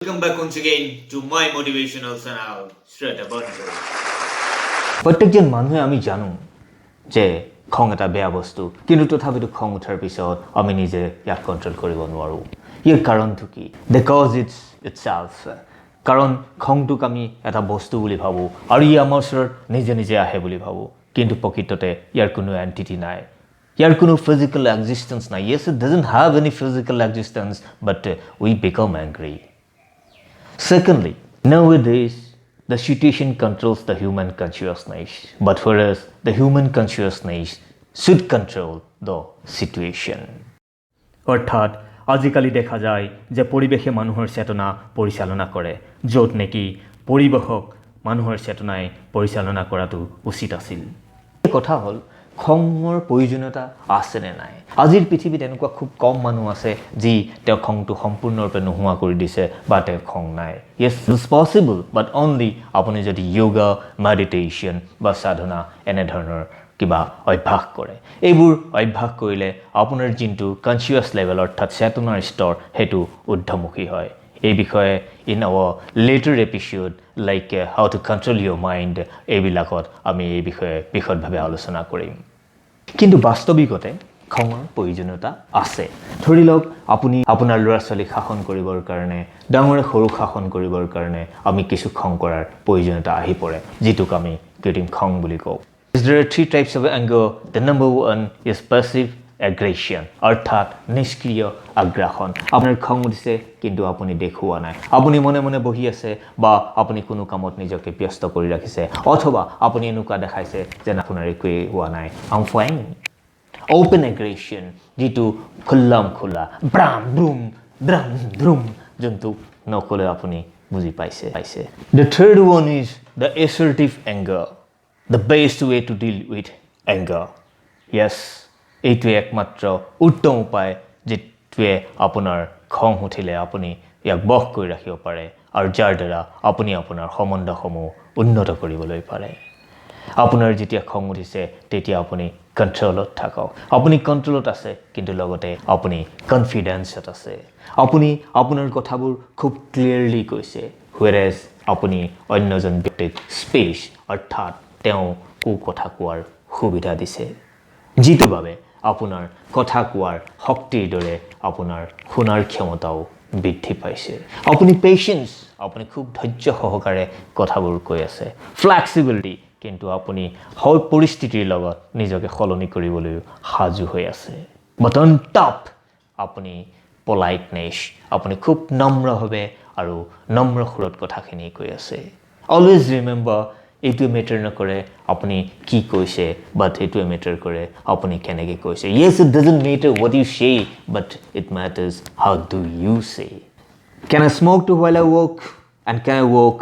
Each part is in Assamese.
Welcome back once again to my motivational channel, straight about it. প্ৰত্যেকজন মানুহে আমি জানো যে খং এটা বেয়া বস্তু কিন্তু তথাপিতো খং উঠাৰ পিছত আমি নিজে ইয়াক কন্ট্ৰোল কৰিব নোৱাৰো ইয়াৰ কাৰণটো কি the cause itself কাৰণ খংটোক আমি এটা বস্তু বুলি ভাবো আৰু ই আমাৰ ওচৰত নিজে নিজে আহে বুলি ভাবো কিন্তু প্ৰকৃততে ইয়াৰ কোনো এন্টিটি নাই ইয়াৰ কোনো physical existence নাই yes it doesn't have any physical existence but we become angry. Secondly, nowadays the situation controls the human consciousness, but for us, the human consciousness should control the situation. অৰ্থাৎ আজিকালি দেখা যায় যে পৰিৱেশে মানুহৰ চেতনা পৰিচালনা কৰে য'ত নেকি পৰিৱেশক মানুহৰ চেতনাই পৰিচালনা কৰাটো উচিত আছিল কথা হ'ল খঙৰ প্ৰয়োজনীয়তা আছে নে নাই আজিৰ পৃথিৱীত এনেকুৱা খুব কম মানুহ আছে যি তেওঁ খংটো সম্পূৰ্ণৰূপে নোহোৱা কৰি দিছে বা তেওঁ খং নাই yes it's possible but only আপুনি যদি yoga meditation বা সাধনা এনে ধৰণৰ কিবা অভ্যাস কৰে এইবোৰ অভ্যাস কৰিলে আপোনাৰ যিটো কনসিয়াস লেভেল অৰ্থাৎ চেতনাৰ স্তৰ হেতু উদ্ধমুখী হয় এই বিষয়ে in our later episode like how to control your mind এইবিলাকত আমি এই বিষয়ে বিশদভাৱে আলোচনা কৰিম কিন্তু বাস্তৱিকতে খঙৰ প্ৰয়োজনীয়তা আছে ধৰি লওক আপুনি আপোনাৰ ল'ৰা-ছোৱালীক শাসন কৰিবৰ কাৰণে ডাঙৰে সৰু শাসন কৰিবৰ কাৰণে আমি কিছু খং কৰাৰ প্ৰয়োজনীয়তা আহি পৰে যিটোক আমি কৃত্ৰিম খং বুলি কওঁ There are three types of anger. The number one is passive aggression অৰ্থাৎ নিষ্ক্ৰিয় আগ্ৰাসন আপোনাৰ খং উঠিছে কিন্তু আপুনি দেখুওৱা নাই আপুনি মনে মনে বহি আছে বা আপুনি কোনো কামত নিজকে ব্যস্ত কৰি ৰাখিছে অথবা আপুনি এনেকুৱা দেখাইছে যে আপোনাৰ একোৱেই হোৱা নাই I'm fine. Open aggression যিটো খুল্লাম খোলা ব্ৰাম ব্ৰুম দ্ৰাম দ্ৰুম যোনটো নকলে আপুনি বুজি পাইছে The third one is the assertive anger. The best way to deal with anger. Yes, এইটোৱে একমাত্ৰ উত্তম উপায় যিটোৱে আপোনাৰ খং উঠিলে আপুনি ইয়াক বশ কৰি ৰাখিব পাৰে আৰু যাৰ দ্বাৰা আপুনি আপোনাৰ সম্বন্ধসমূহ উন্নত কৰিবলৈ পাৰে আপোনাৰ যেতিয়া খং উঠিছে তেতিয়া আপুনি কন্ট্ৰোলত থাকক আপুনি কন্ট্ৰোলত আছে কিন্তু লগতে আপুনি কনফিডেন্সত আছে আপুনি আপোনাৰ কথাবোৰ খুব ক্লিয়াৰলি কৈছে whereas আপুনি অন্যজন ব্যক্তিক স্পেচ অৰ্থাৎ তেওঁ কথা কোৱাৰ সুবিধা দিছে যিটো বাবে আপোনাৰ কথা কোৱাৰ শক্তিৰ দৰে আপোনাৰ শুনাৰ ক্ষমতাও বৃদ্ধি পাইছে আপুনি পেশেন্স আপুনি খুব ধৈৰ্য সহকাৰে কথাবোৰ কৈ আছে ফ্লেক্সিবিলিটি কিন্তু আপুনি হয় পৰিস্থিতিৰ লগত নিজকে সলনি কৰিবলৈ সাজু হৈ আছে but on top আপুনি politeness আপুনি খুব নম্ৰভাৱে আৰু নম্ৰ সুৰত কথাখিনি কৈ আছে always remember এইটোৱে মেটাৰ নকৰে আপুনি কি কৈছে বাট এইটোৱে মেটাৰ কৰে আপুনি কেনেকৈ কৈছে yes it doesn't matter what you say but it matters how do you say can I smoke to while I walk and can I walk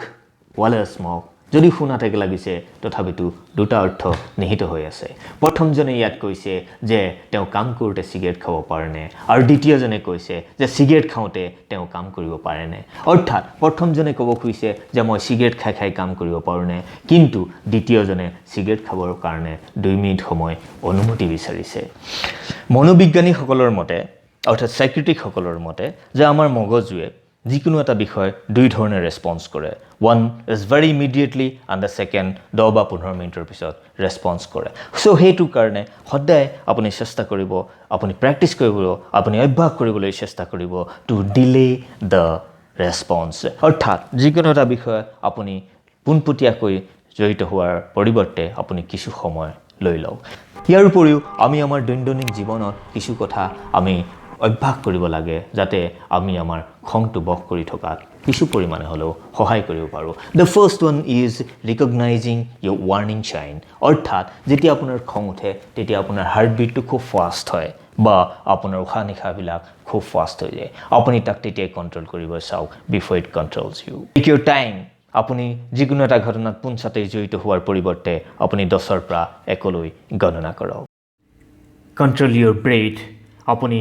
while I smoke যদি শুনা থাকে লাগিছে তথাপিতো দুটা অৰ্থ নিহিত হৈ আছে প্ৰথমজনে ইয়াত কৈছে যে তেওঁ কাম কৰোঁতে সিগাৰেট খাব পাৰেনে আৰু দ্বিতীয়জনে কৈছে যে সিগাৰেট খাওঁতে তেওঁ কাম কৰিব পাৰেনে অৰ্থাৎ প্ৰথমজনে ক'ব খুজিছে যে মই সিগাৰেট খাই কাম কৰিব পাৰোঁনে কিন্তু দ্বিতীয়জনে সিগাৰেট খাবৰ কাৰণে 2 মিনিট সময় অনুমতি বিচাৰিছে মনোবিজ্ঞানীসকলৰ মতে অৰ্থাৎ সাইকিয়াট্ৰিকসকলৰ মতে যে আমাৰ মগজুৱে যিকোনো এটা বিষয় দুই ধৰণে ৰেসপন্স কৰে one is very immediately and the second 10 বা 15 মিনিটৰ পিছত ৰেসপন্স কৰে সো হেতু কাৰণে সদায় আপুনি চেষ্টা কৰিব আপুনি প্ৰেক্টিস কৰিব আপুনি অভ্যাস কৰিবলৈ চেষ্টা কৰিব টু ডিলে দ্য ৰেসপন্স অৰ্থাৎ যিকোনো এটা বিষয় আপুনি পুনপটীয়াকৈ জড়িত হোৱাৰ পৰিৱৰ্তে আপুনি কিছু সময় লৈ লওক ইয়াৰ উপৰিও আমি আমাৰ দৈনন্দিন জীৱনত কিছু কথা আমি অভ্যাস কৰিব লাগে যাতে আমি আমাৰ খংটো বশ কৰি থকাত কিছু পৰিমাণে হলেও সহায় কৰিব পাৰো the first one is recognizing your warning sign অৰ্থাৎ যেতিয়া আপোনাৰ খং উঠে তেতিয়া আপোনাৰ হাৰ্ট বিটটো খুব ফাষ্ট হয় বা আপোনাৰ উশাহ নিশাহবিলাক খুব ফাষ্ট হৈ যায় আপুনি তাক তেতিয়া কন্ট্ৰোল কৰিব চাওক before it controls you take your time আপুনি যিকোনো এটা ঘটনাত পুনচাতে জড়িত হোৱাৰ পৰিৱৰ্তে আপুনি 10ৰ পৰা 1 লৈ গণনা কৰক control your breath আপুনি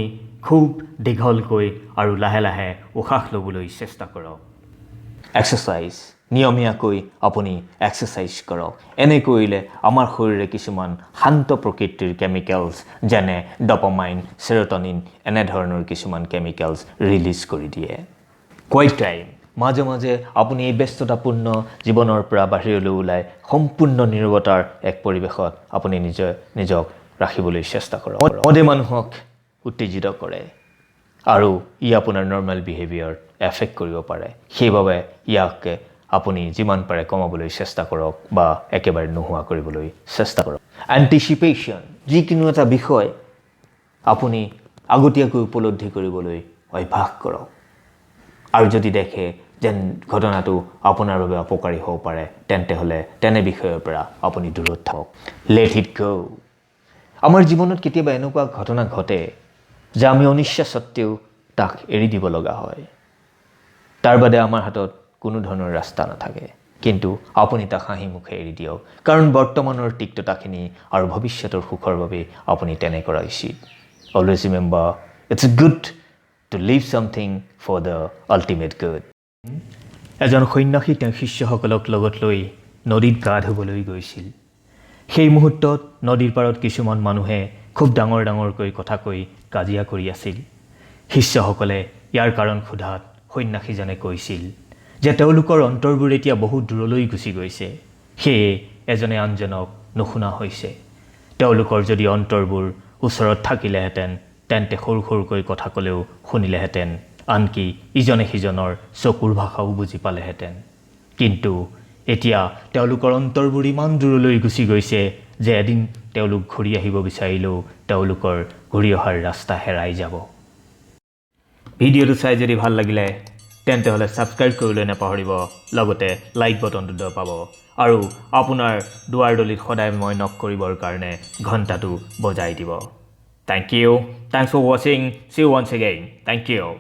খুব দীঘলকৈ আৰু লাহে লাহে উশাহ ল'বলৈ চেষ্টা কৰক এক্সাৰসাইজ নিয়মীয়াকৈ আপুনি এক্সাৰসাইজ কৰক এনে কৰিলে আমাৰ শৰীৰে কিছুমান শান্ত প্ৰকৃতিৰ কেমিকেলছ যেনে ডপামাইন সেৰোটোনিন এনে ধৰণৰ কিছুমান কেমিকেলছ ৰিলিজ কৰি দিয়ে কোৱাইট টাইম মাজে মাজে আপুনি এই ব্যস্ততাপূৰ্ণ জীৱনৰ পৰা বাহিৰলৈ ওলাই সম্পূৰ্ণ নীৰৱতাৰ এক পৰিৱেশত আপুনি নিজক ৰাখিবলৈ চেষ্টা কৰক মদে মানুহক উত্তেজিত কৰে আৰু ই আপোনাৰ নৰ্মেল বিহেভিয়াৰ এফেক্ট কৰিব পাৰে সেইবাবে ইয়াক আপুনি যিমান পাৰে কমাবলৈ চেষ্টা কৰক বা একেবাৰে নোহোৱা কৰিবলৈ চেষ্টা কৰক এন্টিচিপেশ্যন যিকোনো এটা বিষয় আপুনি আগতীয়াকৈ উপলব্ধি কৰিবলৈ অভ্যাস কৰক আৰু যদি দেখে যেন ঘটনাটো আপোনাৰ বাবে অপকাৰী হ'ব পাৰে তেন্তে হ'লে তেনে বিষয়ৰ পৰা আপুনি দূৰত থাকক লেট ইট গো আমাৰ জীৱনত কেতিয়াবা এনেকুৱা ঘটনা ঘটে যে আমি অনিচ্ছা সত্ত্বেও তাক এৰি দিব লগা হয় তাৰ বাদে আমাৰ হাতত কোনো ধৰণৰ ৰাস্তা নাথাকে কিন্তু আপুনি তাক হাঁহি মুখে এৰি দিয়ক কাৰণ বৰ্তমানৰ তিক্ততাখিনি আৰু ভৱিষ্যতৰ সুখৰ বাবে আপুনি তেনে কৰা উচিত always remember it's good to leave something for the ultimate good. এজন সন্ন্যাসী তেওঁ শিষ্যসকলক লগত লৈ নদীত গা ধুবলৈ গৈছিল সেই মুহূৰ্তত নদীৰ পাৰত কিছুমান মানুহে খুব ডাঙৰ ডাঙৰকৈ কথা কৈ কাজিয়া কৰি আছিল শিষ্যসকলে ইয়াৰ কাৰণ সোধাত সন্ন্যাসীজনে কৈছিল যে তেওঁলোকৰ অন্তৰবোৰ এতিয়া বহুত দূৰলৈ গুচি গৈছে সেয়ে এজনে আনজনক নুশুনা হৈছে তেওঁলোকৰ যদি অন্তৰবোৰ ওচৰত থাকিলেহেঁতেন তেন্তে সৰু সৰুকৈ কথা ক'লেও শুনিলেহেঁতেন আনকি ইজনে সিজনৰ চকুৰ ভাষাও বুজি পালেহেঁতেন কিন্তু এতিয়া তেওঁলোকৰ অন্তৰবোৰ ইমান দূৰলৈ গুচি গৈছে যে এদিন তেওঁলোক ঘূৰি আহিব বিচাৰিলেও তেওঁলোকৰ ঘূৰি অহাৰ ৰাস্তা হেৰাই যাব ভিডিঅ'টো চাই যদি ভাল লাগিলে তেন্তে হ'লে ছাবস্ক্ৰাইব কৰিবলৈ নাপাহৰিব লগতে লাইক বাটনটো দবাব আৰু আপোনাৰ দুৱাৰদলিত সদায় মই নক কৰিবৰ কাৰণে ঘণ্টাটো বজাই দিব Thank you. Thanks for watching. See you once again. Thank you.